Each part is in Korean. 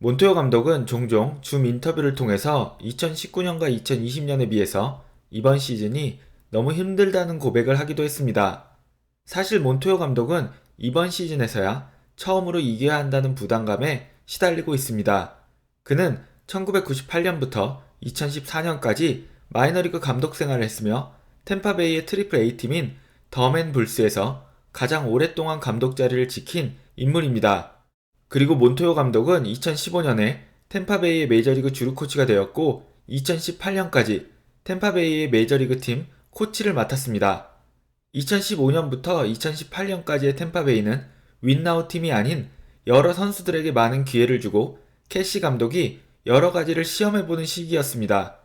몬토요 감독은 종종 줌 인터뷰를 통해서 2019년과 2020년에 비해서 이번 시즌이 너무 힘들다는 고백을 하기도 했습니다. 사실 몬토요 감독은 이번 시즌에서야 처음으로 이겨야 한다는 부담감에 시달리고 있습니다. 그는 1998년부터 2014년까지 마이너리그 감독 생활을 했으며 템파베이의 트리플 A팀인 더맨 불스에서 가장 오랫동안 감독 자리를 지킨 인물입니다. 그리고 몬토요 감독은 2015년에 템파베이의 메이저리그 주루 코치가 되었고 2018년까지 템파베이의 메이저리그 팀 코치를 맡았습니다. 2015년부터 2018년까지의 템파베이는 윈나우 팀이 아닌 여러 선수들에게 많은 기회를 주고 캐시 감독이 여러 가지를 시험해보는 시기였습니다.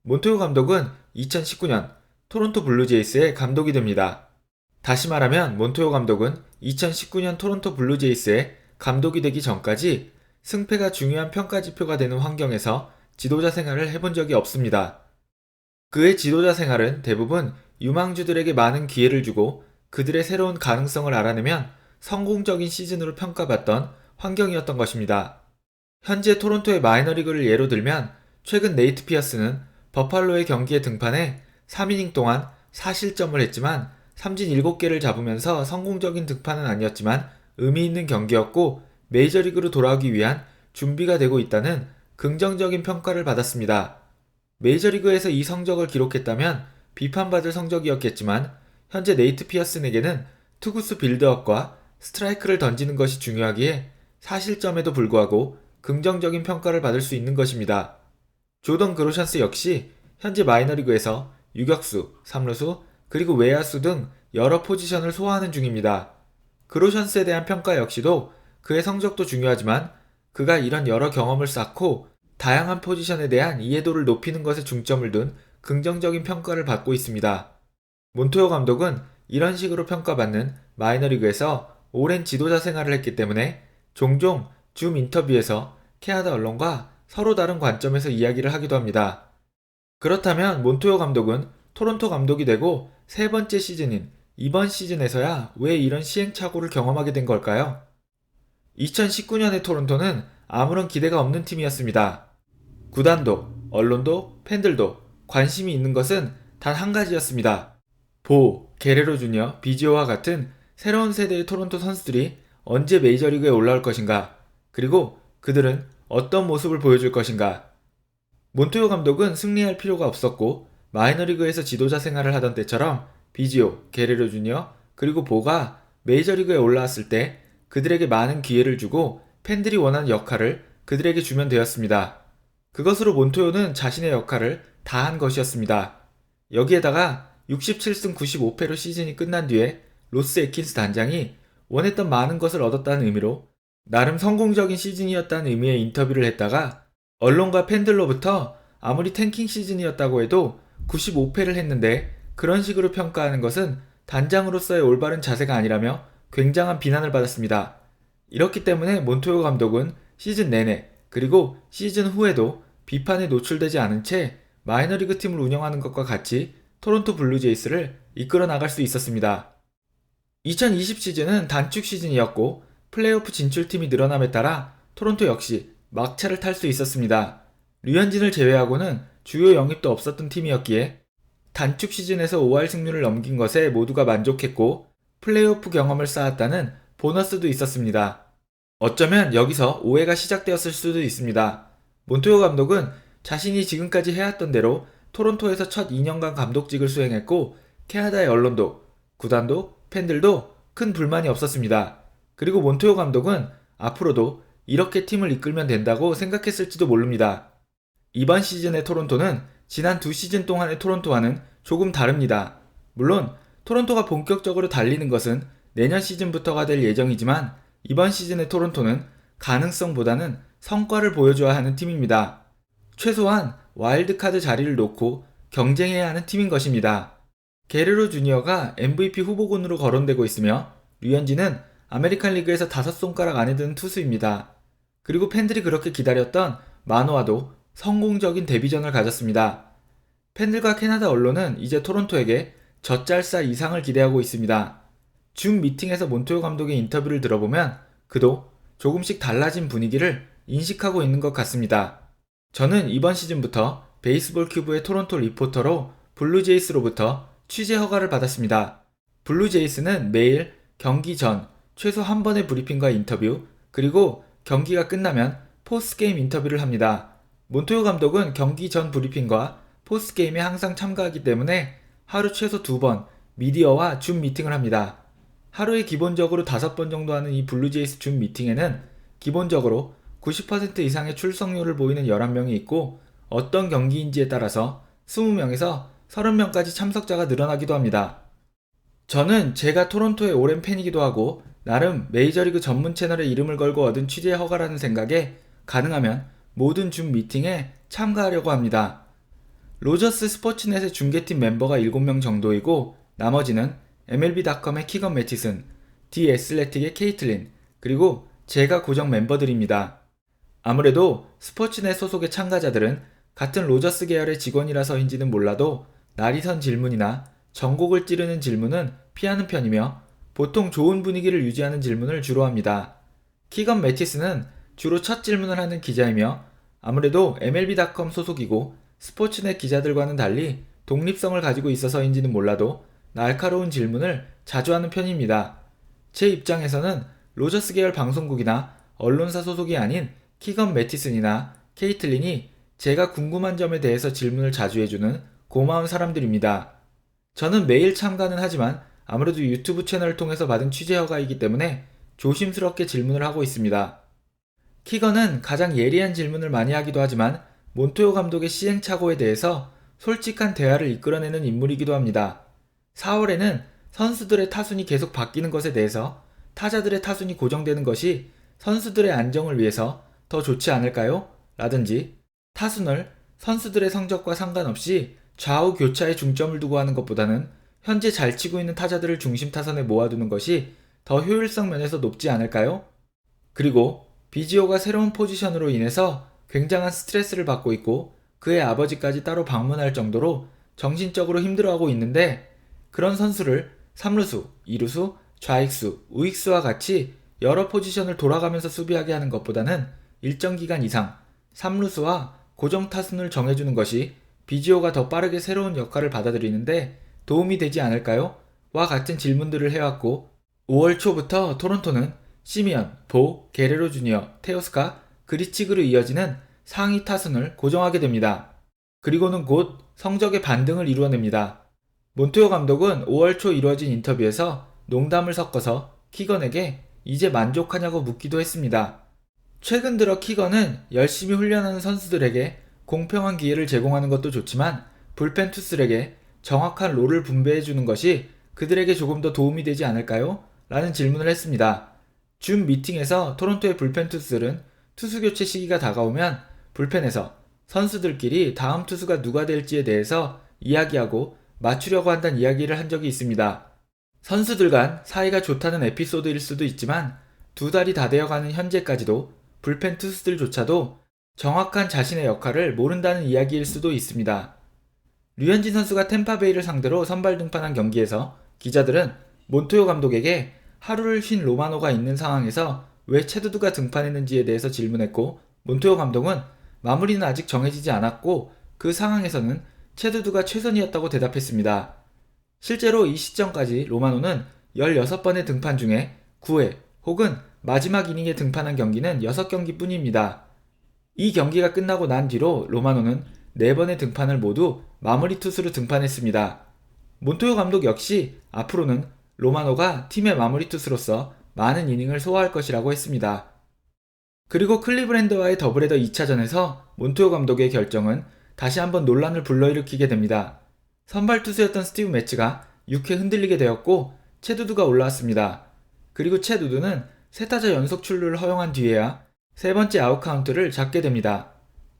몬토요 감독은 2019년 토론토 블루제이스의 감독이 됩니다. 다시 말하면 몬토요 감독은 2019년 토론토 블루제이스의 감독이 되기 전까지 승패가 중요한 평가 지표가 되는 환경에서 지도자 생활을 해본 적이 없습니다. 그의 지도자 생활은 대부분 유망주들에게 많은 기회를 주고 그들의 새로운 가능성을 알아내면 성공적인 시즌으로 평가받던 환경이었던 것입니다. 현재 토론토의 마이너리그를 예로 들면 최근 네이트 피어스는 버팔로의 경기에 등판해 3이닝 동안 4실점을 했지만 삼진 7개를 잡으면서 성공적인 등판은 아니었지만 의미 있는 경기였고 메이저리그로 돌아오기 위한 준비가 되고 있다는 긍정적인 평가를 받았습니다. 메이저리그에서 이 성적을 기록했다면 비판받을 성적이었겠지만 현재 네이트 피어슨에게는 투구수 빌드업과 스트라이크를 던지는 것이 중요하기에 4실점에도 불구하고 긍정적인 평가를 받을 수 있는 것입니다. 조던 그로션스 역시 현재 마이너리그에서 유격수, 3루수, 그리고 외야수 등 여러 포지션을 소화하는 중입니다. 그로션스에 대한 평가 역시도 그의 성적도 중요하지만 그가 이런 여러 경험을 쌓고 다양한 포지션에 대한 이해도를 높이는 것에 중점을 둔 긍정적인 평가를 받고 있습니다. 몬토요 감독은 이런 식으로 평가받는 마이너리그에서 오랜 지도자 생활을 했기 때문에 종종 줌 인터뷰에서 캐나다 언론과 서로 다른 관점에서 이야기를 하기도 합니다. 그렇다면 몬토요 감독은 토론토 감독이 되고 세 번째 시즌인 이번 시즌에서야 왜 이런 시행착오를 경험하게 된 걸까요? 2019년의 토론토는 아무런 기대가 없는 팀이었습니다. 구단도, 언론도, 팬들도 관심이 있는 것은 단 한 가지였습니다. 게레로 주니어, 비지오와 같은 새로운 세대의 토론토 선수들이 언제 메이저리그에 올라올 것인가, 그리고 그들은 어떤 모습을 보여줄 것인가. 몬토요 감독은 승리할 필요가 없었고 마이너리그에서 지도자 생활을 하던 때처럼 비지오, 게레로 주니어, 그리고 보가 메이저리그에 올라왔을 때 그들에게 많은 기회를 주고 팬들이 원하는 역할을 그들에게 주면 되었습니다. 그것으로 몬토요는 자신의 역할을 다한 것이었습니다. 여기에다가 67승 95패로 시즌이 끝난 뒤에 로스 에킨스 단장이 원했던 많은 것을 얻었다는 의미로 나름 성공적인 시즌이었다는 의미의 인터뷰를 했다가 언론과 팬들로부터 아무리 탱킹 시즌이었다고 해도 95패를 했는데 그런 식으로 평가하는 것은 단장으로서의 올바른 자세가 아니라며 굉장한 비난을 받았습니다. 이렇기 때문에 몬토요 감독은 시즌 내내 그리고 시즌 후에도 비판에 노출되지 않은 채 마이너리그 팀을 운영하는 것과 같이 토론토 블루제이스를 이끌어 나갈 수 있었습니다. 2020 시즌은 단축 시즌이었고 플레이오프 진출팀이 늘어남에 따라 토론토 역시 막차를 탈 수 있었습니다. 류현진을 제외하고는 주요 영입도 없었던 팀이었기에 단축 시즌에서 5할 승률을 넘긴 것에 모두가 만족했고 플레이오프 경험을 쌓았다는 보너스도 있었습니다. 어쩌면 여기서 오해가 시작되었을 수도 있습니다. 몬토요 감독은 자신이 지금까지 해왔던 대로 토론토에서 첫 2년간 감독직을 수행했고 캐나다의 언론도, 구단도, 팬들도 큰 불만이 없었습니다. 그리고 몬토요 감독은 앞으로도 이렇게 팀을 이끌면 된다고 생각했을지도 모릅니다. 이번 시즌의 토론토는 지난 두 시즌 동안의 토론토와는 조금 다릅니다. 물론 토론토가 본격적으로 달리는 것은 내년 시즌부터가 될 예정이지만 이번 시즌의 토론토는 가능성보다는 성과를 보여줘야 하는 팀입니다. 최소한 와일드카드 자리를 놓고 경쟁해야 하는 팀인 것입니다. 게르로 주니어가 MVP 후보군으로 거론되고 있으며 류현진은 아메리칸 리그에서 5손가락 안에 드는 투수입니다. 그리고 팬들이 그렇게 기다렸던 마노아도 성공적인 데뷔전을 가졌습니다. 팬들과 캐나다 언론은 이제 토론토에게 젖잘싸 이상을 기대하고 있습니다. 줌 미팅에서 몬토요 감독의 인터뷰를 들어보면 그도 조금씩 달라진 분위기를 인식하고 있는 것 같습니다. 저는 이번 시즌부터 베이스볼 큐브의 토론토 리포터로 블루제이스로부터 취재 허가를 받았습니다. 블루제이스는 매일 경기 전 최소 한 번의 브리핑과 인터뷰, 그리고 경기가 끝나면 포스트게임 인터뷰를 합니다. 몬토요 감독은 경기 전 브리핑과 포스트게임에 항상 참가하기 때문에 하루 최소 2번 미디어와 줌 미팅을 합니다. 하루에 기본적으로 5번 정도 하는 이 블루제이스 줌 미팅에는 기본적으로 90% 이상의 출석률을 보이는 11명이 있고, 어떤 경기인지에 따라서 20명에서 30명까지 참석자가 늘어나기도 합니다. 저는 제가 토론토의 오랜 팬이기도 하고 나름 메이저리그 전문 채널에 이름을 걸고 얻은 취재 허가라는 생각에 가능하면 모든 줌 미팅에 참가하려고 합니다. 로저스 스포츠넷의 중계팀 멤버가 7명 정도이고, 나머지는 MLB.com의 키건 매티슨, 디 애슬레틱의 케이틀린, 그리고 제가 고정 멤버들입니다. 아무래도 스포츠넷 소속의 참가자들은 같은 로저스 계열의 직원이라서인지는 몰라도 날이선 질문이나 전곡을 찌르는 질문은 피하는 편이며 보통 좋은 분위기를 유지하는 질문을 주로 합니다. 키건 매티스는 주로 첫 질문을 하는 기자이며 아무래도 MLB.com 소속이고 스포츠넷 기자들과는 달리 독립성을 가지고 있어서인지는 몰라도 날카로운 질문을 자주 하는 편입니다. 제 입장에서는 로저스 계열 방송국이나 언론사 소속이 아닌 키건 매티슨이나 케이틀린이 제가 궁금한 점에 대해서 질문을 자주 해주는 고마운 사람들입니다. 저는 매일 참가는 하지만 아무래도 유튜브 채널을 통해서 받은 취재 허가이기 때문에 조심스럽게 질문을 하고 있습니다. 키건은 가장 예리한 질문을 많이 하기도 하지만 몬토요 감독의 시행착오에 대해서 솔직한 대화를 이끌어내는 인물이기도 합니다. 4월에는 선수들의 타순이 계속 바뀌는 것에 대해서 타자들의 타순이 고정되는 것이 선수들의 안정을 위해서 더 좋지 않을까요? 라든지 타순을 선수들의 성적과 상관없이 좌우 교차에 중점을 두고 하는 것보다는 현재 잘 치고 있는 타자들을 중심 타선에 모아두는 것이 더 효율성 면에서 높지 않을까요? 그리고 비지오가 새로운 포지션으로 인해서 굉장한 스트레스를 받고 있고 그의 아버지까지 따로 방문할 정도로 정신적으로 힘들어하고 있는데, 그런 선수를 3루수, 2루수, 좌익수, 우익수와 같이 여러 포지션을 돌아가면서 수비하게 하는 것보다는 일정 기간 이상 3루수와 고정 타순을 정해주는 것이 비지오가 더 빠르게 새로운 역할을 받아들이는데 도움이 되지 않을까요? 와 같은 질문들을 해왔고, 5월 초부터 토론토는 시미언, 보, 게레로 주니어, 테오스카, 그리치그로 이어지는 상위 타순을 고정하게 됩니다. 그리고는 곧 성적의 반등을 이루어냅니다. 몬토요 감독은 5월 초 이루어진 인터뷰에서 농담을 섞어서 키건에게 이제 만족하냐고 묻기도 했습니다. 최근 들어 키건은 열심히 훈련하는 선수들에게 공평한 기회를 제공하는 것도 좋지만 불펜 투수들에게 정확한 롤을 분배해주는 것이 그들에게 조금 더 도움이 되지 않을까요? 라는 질문을 했습니다. 줌 미팅에서 토론토의 불펜 투수들은 투수 교체 시기가 다가오면 불펜에서 선수들끼리 다음 투수가 누가 될지에 대해서 이야기하고 맞추려고 한다는 이야기를 한 적이 있습니다. 선수들 간 사이가 좋다는 에피소드일 수도 있지만 2달이 다 되어가는 현재까지도 불펜 투수들조차도 정확한 자신의 역할을 모른다는 이야기일 수도 있습니다. 류현진 선수가 템파베이를 상대로 선발 등판한 경기에서 기자들은 몬토요 감독에게 하루를 쉰 로마노가 있는 상황에서 왜 체두두가 등판했는지에 대해서 질문했고, 몬토요 감독은 마무리는 아직 정해지지 않았고 그 상황에서는 체두두가 최선이었다고 대답했습니다. 실제로 이 시점까지 로마노는 16번의 등판 중에 9회 혹은 마지막 이닝에 등판한 경기는 6경기 뿐입니다. 이 경기가 끝나고 난 뒤로 로마노는 4번의 등판을 모두 마무리 투수로 등판했습니다. 몬토요 감독 역시 앞으로는 로마노가 팀의 마무리 투수로서 많은 이닝을 소화할 것이라고 했습니다. 그리고 클리브랜드와의 더블헤더 2차전에서 몬토요 감독의 결정은 다시 한번 논란을 불러일으키게 됩니다. 선발 투수였던 스티브 매츠가 6회 흔들리게 되었고 체두두가 올라왔습니다. 그리고 체두두는 3타자 연속 출루를 허용한 뒤에야 3번째 아웃카운트를 잡게 됩니다.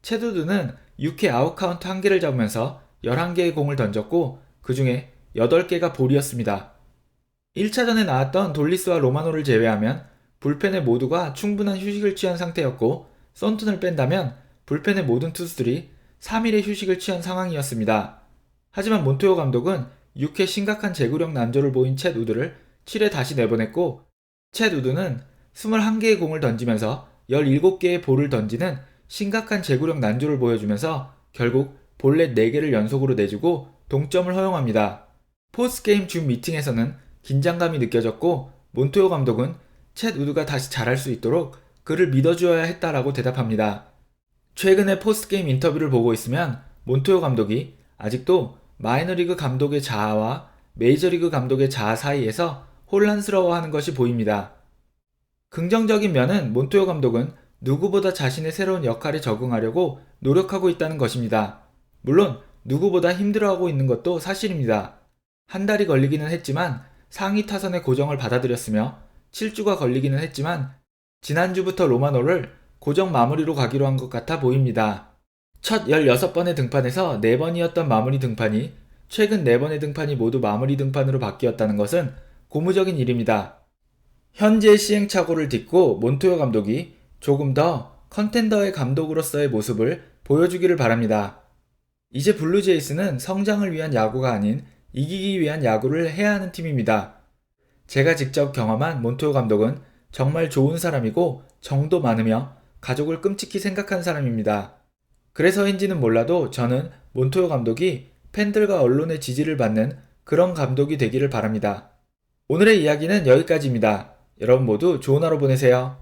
체두두는 6회 아웃카운트 1개를 잡으면서 11개의 공을 던졌고 그 중에 8개가 볼이었습니다. 1차전에 나왔던 돌리스와 로마노를 제외하면 불펜의 모두가 충분한 휴식을 취한 상태였고, 썬튼을 뺀다면 불펜의 모든 투수들이 3일의 휴식을 취한 상황이었습니다. 하지만 몬토요 감독은 6회 심각한 제구력 난조를 보인 챗 우드를 7회 다시 내보냈고, 챗 우드는 21개의 공을 던지면서 17개의 볼을 던지는 심각한 제구력 난조를 보여주면서 결국 볼넷 4개를 연속으로 내주고 동점을 허용합니다. 포스트게임 줌 미팅에서는 긴장감이 느껴졌고 몬토요 감독은 챗 우드가 다시 잘할 수 있도록 그를 믿어주어야 했다라고 대답합니다. 최근에 포스트게임 인터뷰를 보고 있으면 몬토요 감독이 아직도 마이너리그 감독의 자아와 메이저리그 감독의 자아 사이에서 혼란스러워하는 것이 보입니다. 긍정적인 면은 몬토요 감독은 누구보다 자신의 새로운 역할에 적응하려고 노력하고 있다는 것입니다. 물론 누구보다 힘들어하고 있는 것도 사실입니다. 한 달이 걸리기는 했지만 상위 타선의 고정을 받아들였으며 7주가 걸리기는 했지만 지난주부터 로마노를 고정 마무리로 가기로 한 것 같아 보입니다. 첫 16번의 등판에서 4번이었던 마무리 등판이 최근 4번의 등판이 모두 마무리 등판으로 바뀌었다는 것은 고무적인 일입니다. 현재의 시행착오를 딛고 몬토요 감독이 조금 더 컨텐더의 감독으로서의 모습을 보여주기를 바랍니다. 이제 블루제이스는 성장을 위한 야구가 아닌 이기기 위한 야구를 해야 하는 팀입니다. 제가 직접 경험한 몬토요 감독은 정말 좋은 사람이고 정도 많으며 가족을 끔찍히 생각하는 사람입니다. 그래서인지는 몰라도 저는 몬토요 감독이 팬들과 언론의 지지를 받는 그런 감독이 되기를 바랍니다. 오늘의 이야기는 여기까지입니다. 여러분 모두 좋은 하루 보내세요.